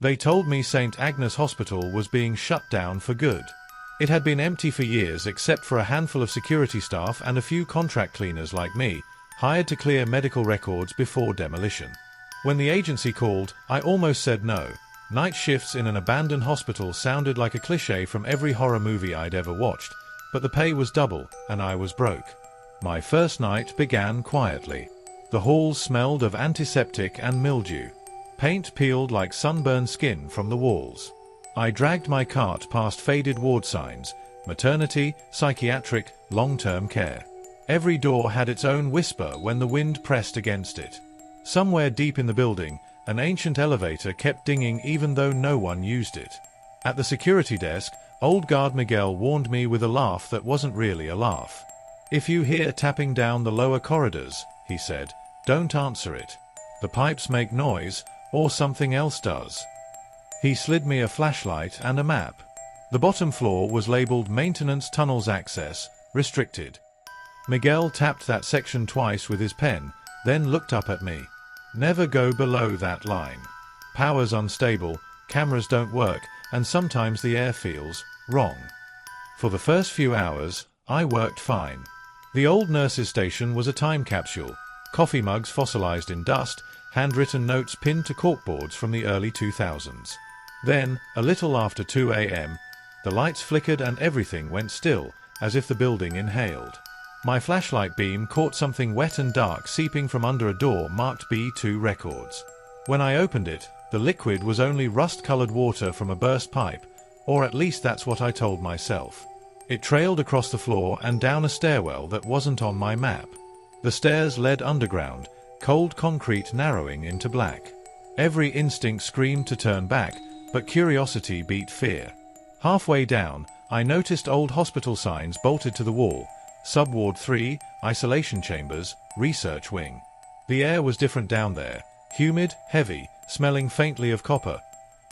They told me St. Agnes Hospital was being shut down for good. It had been empty for years except for a handful of security staff and a few contract cleaners like me, hired to clear medical records before demolition. When the agency called, I almost said no. Night shifts in an abandoned hospital sounded like a cliché from every horror movie I'd ever watched, but the pay was double, and I was broke. My first night began quietly. The halls smelled of antiseptic and mildew. Paint peeled like sunburned skin from the walls. I dragged my cart past faded ward signs, maternity, psychiatric, long-term care. Every door had its own whisper when the wind pressed against it. Somewhere deep in the building, an ancient elevator kept dinging even though no one used it. At the security desk, old guard Miguel warned me with a laugh that wasn't really a laugh. "If you hear tapping down the lower corridors," he said, "don't answer it. The pipes make noise, or something else does." He slid me a flashlight and a map. The bottom floor was labeled Maintenance Tunnels Access, Restricted. Miguel tapped that section twice with his pen, then looked up at me. "Never go below that line. Power's unstable, cameras don't work, and sometimes the air feels wrong." For the first few hours, I worked fine. The old nurses' station was a time capsule. Coffee mugs fossilized in dust, handwritten notes pinned to corkboards from the early 2000s. Then, a little after 2 a.m., the lights flickered and everything went still, as if the building inhaled. My flashlight beam caught something wet and dark seeping from under a door marked B2 Records. When I opened it, the liquid was only rust-colored water from a burst pipe, or at least that's what I told myself. It trailed across the floor and down a stairwell that wasn't on my map. The stairs led underground, cold concrete narrowing into black. Every instinct screamed to turn back, but curiosity beat fear. Halfway down, I noticed old hospital signs bolted to the wall. Sub-Ward 3, Isolation Chambers, Research Wing. The air was different down there. Humid, heavy, smelling faintly of copper.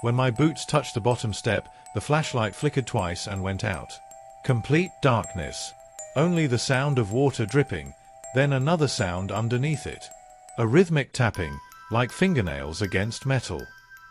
When my boots touched the bottom step, the flashlight flickered twice and went out. Complete darkness. Only the sound of water dripping, then another sound underneath it. A rhythmic tapping, like fingernails against metal.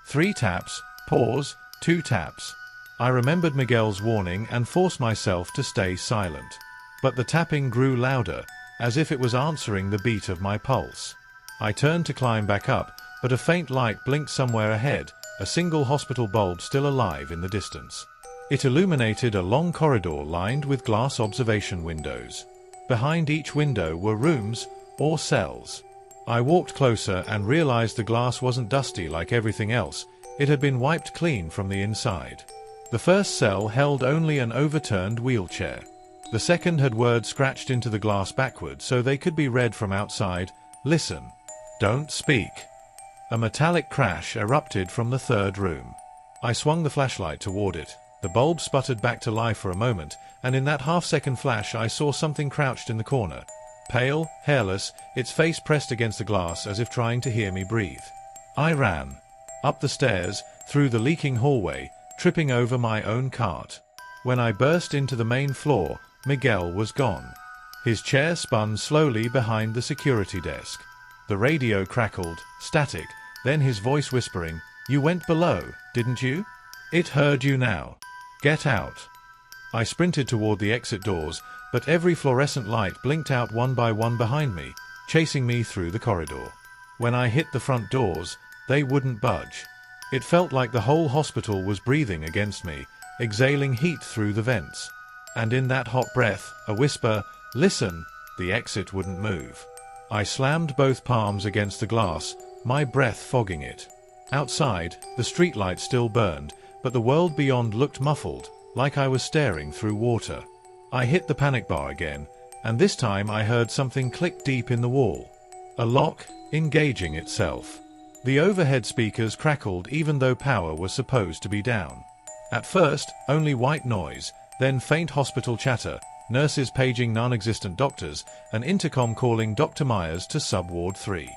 3 taps, pause, 2 taps. I remembered Miguel's warning and forced myself to stay silent. But the tapping grew louder, as if it was answering the beat of my pulse. I turned to climb back up, but a faint light blinked somewhere ahead, a single hospital bulb still alive in the distance. It illuminated a long corridor lined with glass observation windows. Behind each window were rooms, or cells. I walked closer and realized the glass wasn't dusty like everything else. It had been wiped clean from the inside. The first cell held only an overturned wheelchair. The second had words scratched into the glass backward so they could be read from outside. "Listen. Don't speak." A metallic crash erupted from the third room. I swung the flashlight toward it. The bulb sputtered back to life for a moment, and in that half-second flash I saw something crouched in the corner. Pale, hairless, its face pressed against the glass as if trying to hear me breathe. I ran. Up the stairs, through the leaking hallway, tripping over my own cart. When I burst into the main floor, Miguel was gone. His chair spun slowly behind the security desk. The radio crackled, static, then his voice whispering, "You went below, didn't you? It heard you now. Get out." I sprinted toward the exit doors, but every fluorescent light blinked out one by one behind me, chasing me through the corridor. When I hit the front doors, they wouldn't budge. It felt like the whole hospital was breathing against me, exhaling heat through the vents. And in that hot breath, a whisper, "Listen," the exit wouldn't move. I slammed both palms against the glass, my breath fogging it. Outside, the streetlight still burned, but the world beyond looked muffled, like I was staring through water. I hit the panic bar again, and this time I heard something click deep in the wall. A lock, engaging itself. The overhead speakers crackled even though power was supposed to be down. At first, only white noise, then faint hospital chatter, nurses paging non-existent doctors, an intercom calling Dr. Myers to Sub-Ward 3.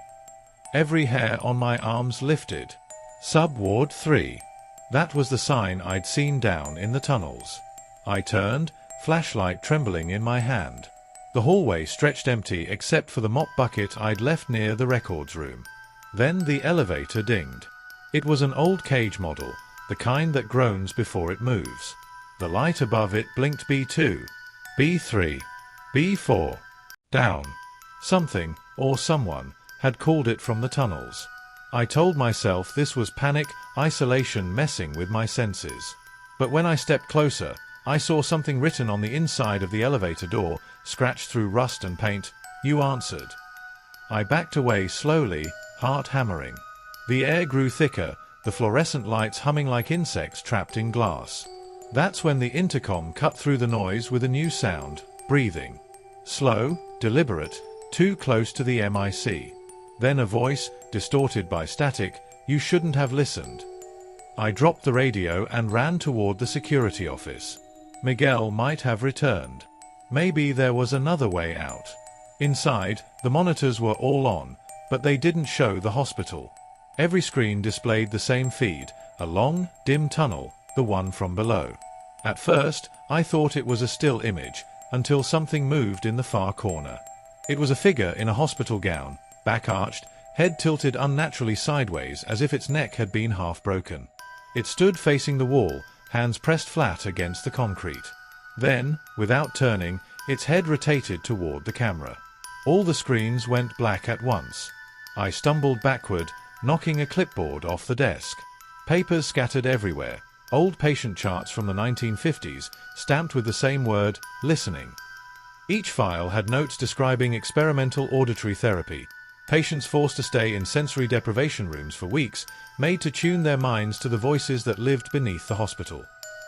Every hair on my arms lifted. Sub-Ward 3. That was the sign I'd seen down in the tunnels. I turned, flashlight trembling in my hand. The hallway stretched empty except for the mop bucket I'd left near the records room. Then the elevator dinged. It was an old cage model, the kind that groans before it moves. The light above it blinked B2, B3, B4. Down. Something, or someone, had called it from the tunnels. I told myself this was panic, isolation messing with my senses. But when I stepped closer, I saw something written on the inside of the elevator door, scratched through rust and paint. You answered. I backed away slowly, heart hammering. The air grew thicker, the fluorescent lights humming like insects trapped in glass. That's when the intercom cut through the noise with a new sound, breathing. Slow, deliberate, too close to the MIC. Then a voice, distorted by static, "You shouldn't have listened." I dropped the radio and ran toward the security office. Miguel might have returned. Maybe there was another way out. Inside, the monitors were all on, but they didn't show the hospital. Every screen displayed the same feed, a long, dim tunnel, the one from below. At first, I thought it was a still image, until something moved in the far corner. It was a figure in a hospital gown, back arched, head tilted unnaturally sideways as if its neck had been half broken. It stood facing the wall, hands pressed flat against the concrete. Then, without turning, its head rotated toward the camera. All the screens went black at once. I stumbled backward, knocking a clipboard off the desk. Papers scattered everywhere, old patient charts from the 1950s, stamped with the same word, listening. Each file had notes describing experimental auditory therapy, patients forced to stay in sensory deprivation rooms for weeks, made to tune their minds to the voices that lived beneath the hospital.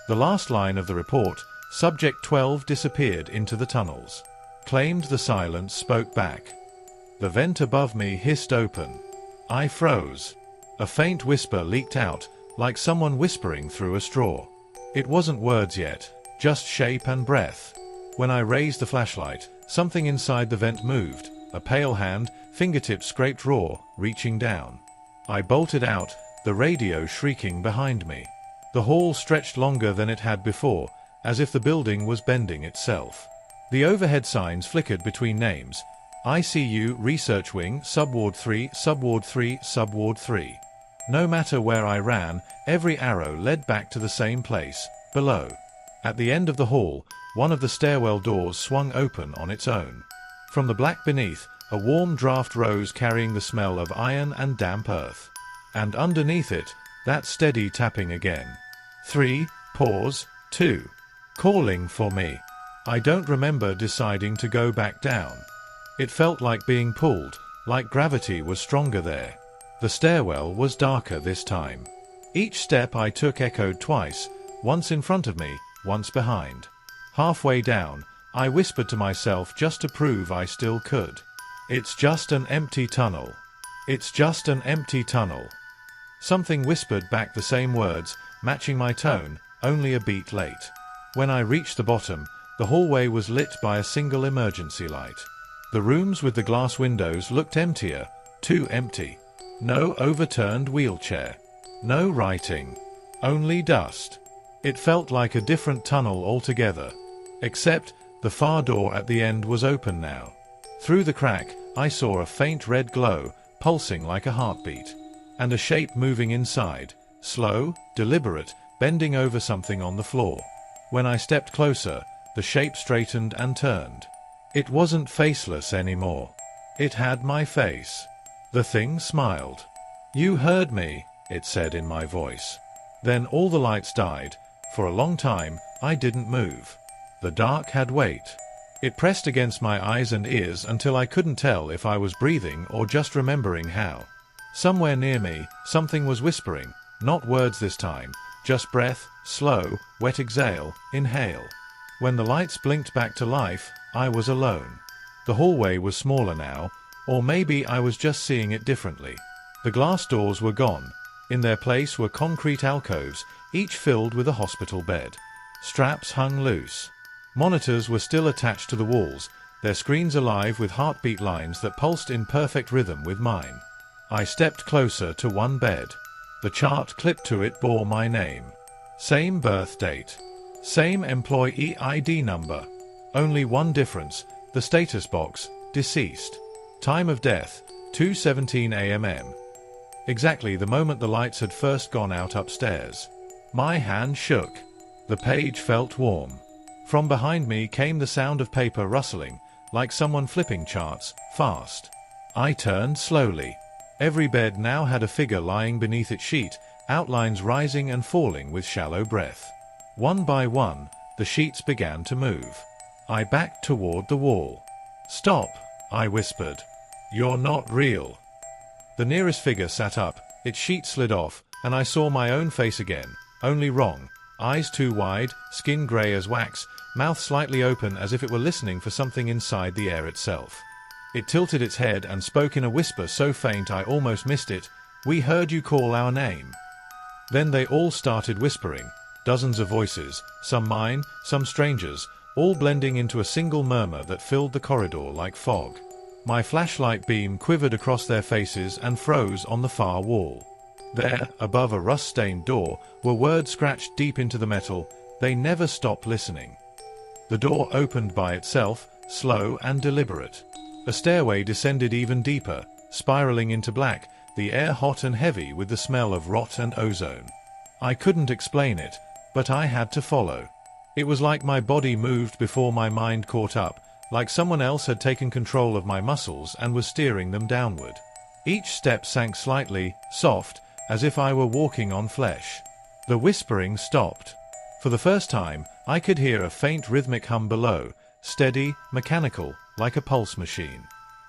The last line of the report, Subject 12 disappeared into the tunnels. Claimed the silence spoke back. The vent above me hissed open. I froze. A faint whisper leaked out, like someone whispering through a straw. It wasn't words yet, just shape and breath. When I raised the flashlight, something inside the vent moved, a pale hand, fingertips scraped raw, reaching down. I bolted out, the radio shrieking behind me. The hall stretched longer than it had before, as if the building was bending itself. The overhead signs flickered between names. ICU, Research Wing, Subward 3, Subward 3, Subward 3. No matter where I ran, every arrow led back to the same place, below. At the end of the hall, one of the stairwell doors swung open on its own. From the black beneath, a warm draft rose carrying the smell of iron and damp earth. And underneath it, that steady tapping again. 3, pause, 2. Calling for me. I don't remember deciding to go back down. It felt like being pulled, like gravity was stronger there. The stairwell was darker this time. Each step I took echoed twice, once in front of me, once behind. Halfway down, I whispered to myself just to prove I still could. It's just an empty tunnel. It's just an empty tunnel. Something whispered back the same words, matching my tone, only a beat late. When I reached the bottom, the hallway was lit by a single emergency light. The rooms with the glass windows looked emptier, too empty. No overturned wheelchair. No writing. Only dust. It felt like a different tunnel altogether. Except, the far door at the end was open now. Through the crack, I saw a faint red glow, pulsing like a heartbeat. And a shape moving inside, slow, deliberate, bending over something on the floor. When I stepped closer, the shape straightened and turned. It wasn't faceless anymore. It had my face. The thing smiled. "You heard me," it said in my voice. Then all the lights died. For a long time, I didn't move. The dark had weight. It pressed against my eyes and ears until I couldn't tell if I was breathing or just remembering how. Somewhere near me, something was whispering, not words this time, just breath, slow, wet exhale, inhale. When the lights blinked back to life, I was alone. The hallway was smaller now, or maybe I was just seeing it differently. The glass doors were gone. In their place were concrete alcoves, each filled with a hospital bed. Straps hung loose. Monitors were still attached to the walls, their screens alive with heartbeat lines that pulsed in perfect rhythm with mine. I stepped closer to one bed. The chart clipped to it bore my name. Same birth date. Same employee ID number. Only one difference, the status box, deceased. Time of death, 2:17 a.m. exactly the moment the lights had first gone out upstairs. My hand shook. The page felt warm. From behind me came the sound of paper rustling, like someone flipping charts, fast. I turned slowly. Every bed now had a figure lying beneath its sheet, outlines rising and falling with shallow breath. One by one, the sheets began to move. I backed toward the wall. "Stop," I whispered. "You're not real." The nearest figure sat up, its sheet slid off, and I saw my own face again, only wrong. Eyes too wide, skin grey as wax, mouth slightly open as if it were listening for something inside the air itself. It tilted its head and spoke in a whisper so faint I almost missed it. "We heard you call our name." Then they all started whispering, dozens of voices, some mine, some strangers, all blending into a single murmur that filled the corridor like fog. My flashlight beam quivered across their faces and froze on the far wall. There, above a rust-stained door, were words scratched deep into the metal. "They never stop listening." The door opened by itself, slow and deliberate. A stairway descended even deeper, spiraling into black, the air hot and heavy with the smell of rot and ozone. I couldn't explain it, but I had to follow. It was like my body moved before my mind caught up, like someone else had taken control of my muscles and was steering them downward. Each step sank slightly, soft, as if I were walking on flesh. The whispering stopped. For the first time, I could hear a faint rhythmic hum below, steady, mechanical, like a pulse machine.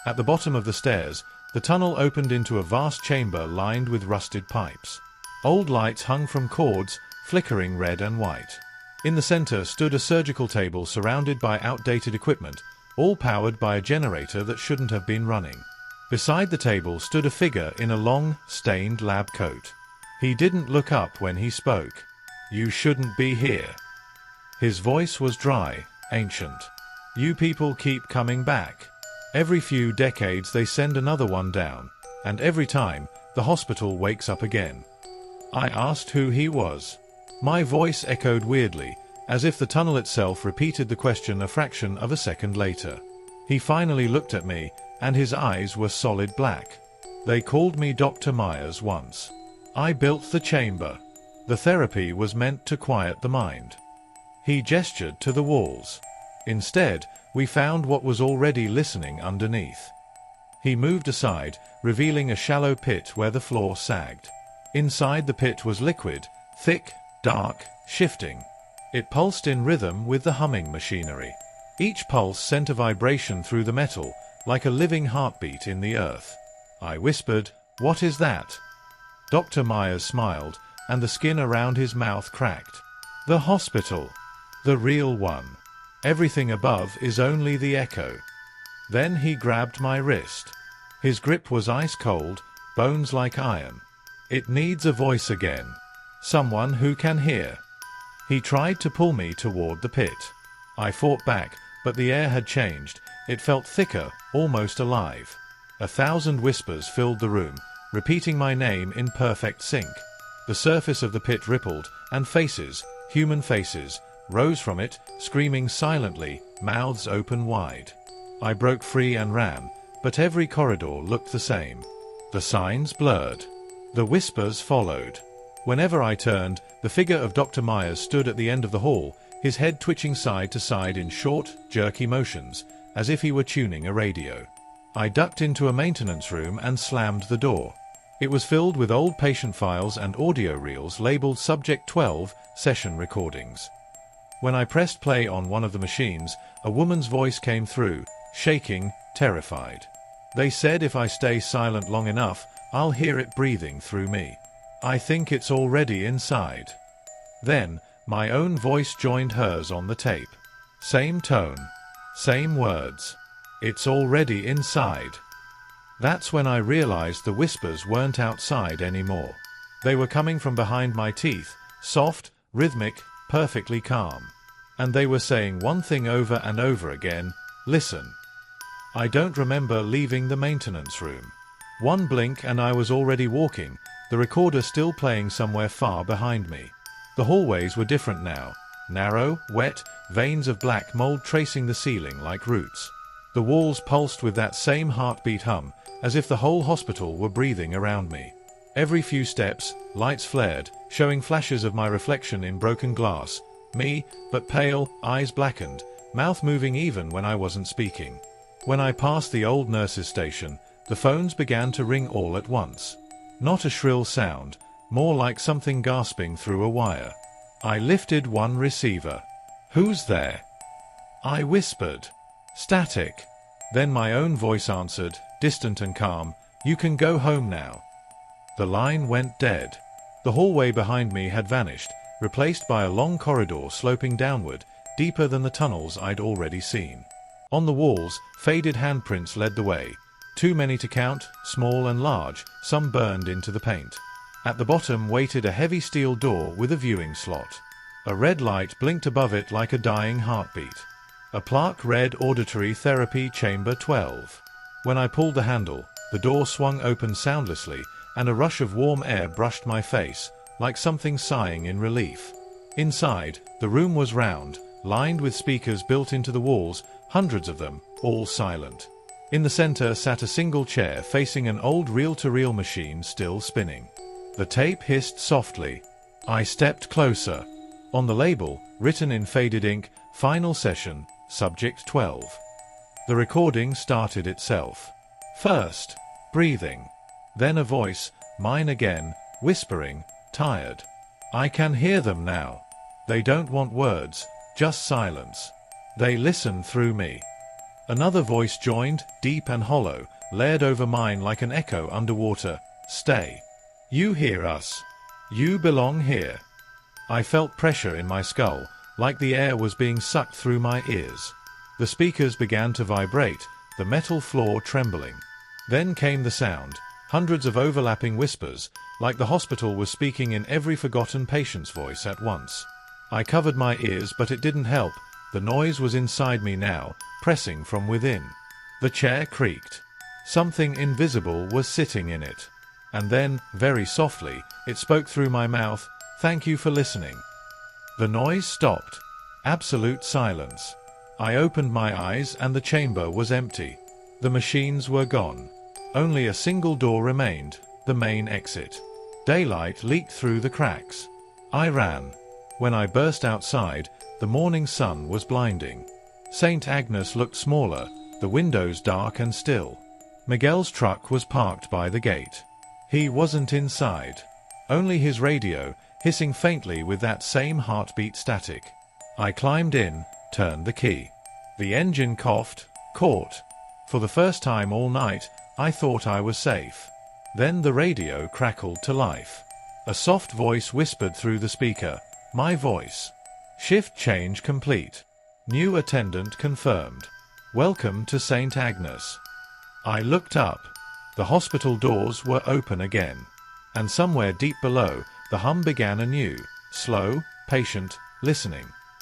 At the bottom of the stairs, the tunnel opened into a vast chamber lined with rusted pipes. Old lights hung from cords, flickering red and white. In the center stood a surgical table surrounded by outdated equipment, all powered by a generator that shouldn't have been running. Beside the table stood a figure in a long, stained lab coat. He didn't look up when he spoke. "You shouldn't be here." His voice was dry, ancient. "You people keep coming back. Every few decades they send another one down, and every time, the hospital wakes up again." I asked who he was. My voice echoed weirdly, as if the tunnel itself repeated the question a fraction of a second later. He finally looked at me, and his eyes were solid black. "They called me Dr. Myers once. I built the chamber. The therapy was meant to quiet the mind." He gestured to the walls. "Instead, we found what was already listening underneath." He moved aside, revealing a shallow pit where the floor sagged. Inside the pit was liquid, thick, dark, shifting. It pulsed in rhythm with the humming machinery. Each pulse sent a vibration through the metal, like a living heartbeat in the earth. I whispered, "What is that?" Dr. Myers smiled, and the skin around his mouth cracked. "The hospital. The real one. Everything above is only the echo." Then he grabbed my wrist. His grip was ice cold, bones like iron. "It needs a voice again. Someone who can hear." He tried to pull me toward the pit. I fought back, but the air had changed. It felt thicker, almost alive. 1,000 whispers filled the room, repeating my name in perfect sync. The surface of the pit rippled, and faces, human faces, rose from it, screaming silently, mouths open wide. I broke free and ran, but every corridor looked the same. The signs blurred. The whispers followed. Whenever I turned, the figure of Dr. Myers stood at the end of the hall, his head twitching side to side in short, jerky motions, as if he were tuning a radio. I ducked into a maintenance room and slammed the door. It was filled with old patient files and audio reels labeled Subject 12, Session Recordings. When I pressed play on one of the machines, a woman's voice came through, shaking, terrified. "They said if I stay silent long enough, I'll hear it breathing through me. I think it's already inside." Then, my own voice joined hers on the tape. Same tone. Same words. "It's already inside." That's when I realized the whispers weren't outside anymore. They were coming from behind my teeth, soft, rhythmic, perfectly calm. And they were saying one thing over and over again, "Listen." I don't remember leaving the maintenance room. One blink and I was already walking, the recorder still playing somewhere far behind me. The hallways were different now. Narrow, wet, veins of black mold tracing the ceiling like roots. The walls pulsed with that same heartbeat hum, as if the whole hospital were breathing around me. Every few steps, lights flared, showing flashes of my reflection in broken glass. Me, but pale, eyes blackened, mouth moving even when I wasn't speaking. When I passed the old nurse's station, the phones began to ring all at once. Not a shrill sound, more like something gasping through a wire. I lifted one receiver. "Who's there?" I whispered. "Static." Then my own voice answered, distant and calm, "You can go home now." The line went dead. The hallway behind me had vanished, replaced by a long corridor sloping downward, deeper than the tunnels I'd already seen. On the walls, faded handprints led the way. Too many to count, small and large, some burned into the paint. At the bottom waited a heavy steel door with a viewing slot. A red light blinked above it like a dying heartbeat. A plaque read Auditory Therapy Chamber 12. When I pulled the handle, the door swung open soundlessly, and a rush of warm air brushed my face, like something sighing in relief. Inside, the room was round, lined with speakers built into the walls, hundreds of them, all silent. In the center sat a single chair facing an old reel-to-reel machine still spinning. The tape hissed softly. I stepped closer. On the label, written in faded ink, "Final Session, Subject 12." The recording started itself. First, breathing. Then a voice, mine again, whispering, tired. I can hear them now. They don't want words, just silence. They listen through me. Another voice joined, deep and hollow, layered over mine like an echo underwater. Stay. You hear us. You belong here. I felt pressure in my skull, like the air was being sucked through my ears. The speakers began to vibrate, the metal floor trembling. Then came the sound, hundreds of overlapping whispers, like the hospital was speaking in every forgotten patient's voice at once. I covered my ears, but it didn't help. The noise was inside me now, pressing from within. The chair creaked. Something invisible was sitting in it. And then, very softly, it spoke through my mouth, "Thank you for listening." The noise stopped. Absolute silence. I opened my eyes and the chamber was empty. The machines were gone. Only a single door remained, the main exit. Daylight leaked through the cracks. I ran. When I burst outside, the morning sun was blinding. St. Agnes looked smaller, the windows dark and still. Miguel's truck was parked by the gate. He wasn't inside. Only his radio, hissing faintly with that same heartbeat static. I climbed in, turned the key. The engine coughed, caught. For the first time all night, I thought I was safe. Then the radio crackled to life. A soft voice whispered through the speaker, my voice. Shift change complete. New attendant confirmed. Welcome to St. Agnes. I looked up. The hospital doors were open again. And somewhere deep below, the hum began anew, slow, patient, listening.